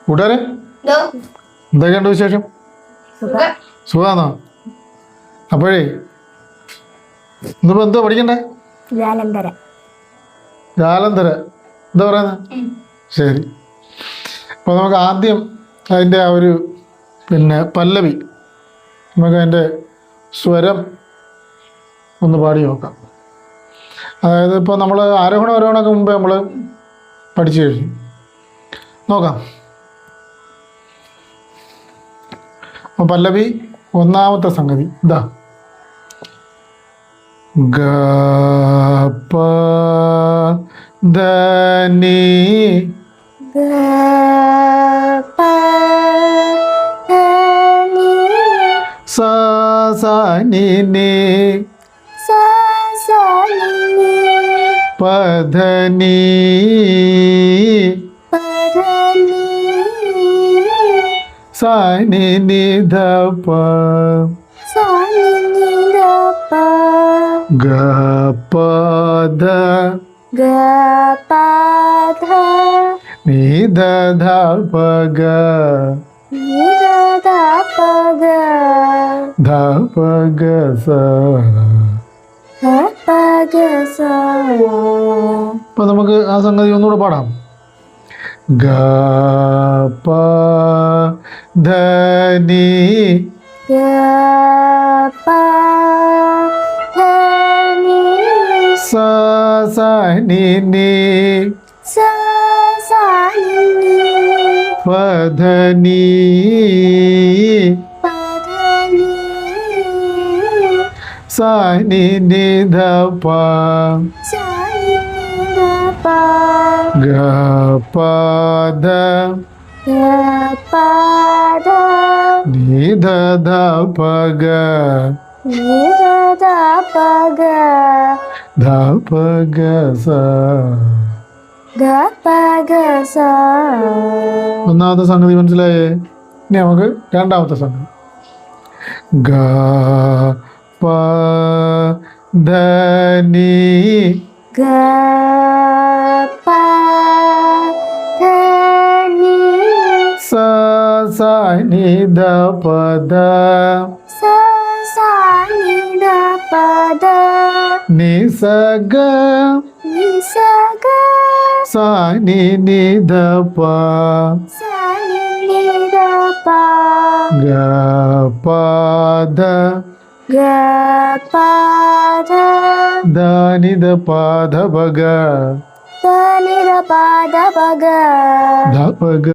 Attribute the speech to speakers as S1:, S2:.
S1: കൂട്ടുകാരെ എന്തൊക്കെയുണ്ട് വിശേഷം? സുഖാണോ? അപ്പോഴേ ഇന്നിപ്പോ എന്തോ പഠിക്കണ്ടേ? ജാലന്ധര എന്താ പറയുന്നത്? ശരി. അപ്പോൾ നമുക്ക് ആദ്യം അതിൻ്റെ ആ ഒരു പല്ലവി നമുക്ക് അതിൻ്റെ സ്വരം ഒന്ന് പാടി നോക്കാം. അതായത് ഇപ്പോൾ നമ്മൾ ആരോഹണം അവരോഹണമൊക്കെ മുമ്പേ നമ്മൾ പഠിച്ചു കഴിഞ്ഞു. നോക്കാം. അപ്പോൾ പല്ലവി ഒന്നാമത്തെ സംഗതി ഇതാ. ഗ പ ധ നി സ സ നി നി പ ധ നി സ നി നി ധ പ ഗ പ ധ നി ധ ധ പ ഗ ധ പ ഗ സ. അപ്പൊ നമുക്ക് ആ സംഗതി ഒന്നുകൂടെ പാടാം. ഗ പ ധ നി സ സ നി നി പ ധ നി സ നി നി ധ പ ഗ പ ധ നി ധ ധ പ ഗ ധ പ ഗ സ. ഒന്നാമത്തെ സംഗതി മനസ്സിലായേ? ഇനി നമുക്ക് രണ്ടാമത്തെ സംഗതി. ഗ പ ധ നി സ സ നി ധ പ ധ നി സ ഗ സ നി നി ധ പ ഗ പ ധ ധ നി ധ പ ധ പ ഗ ധ പ ഗ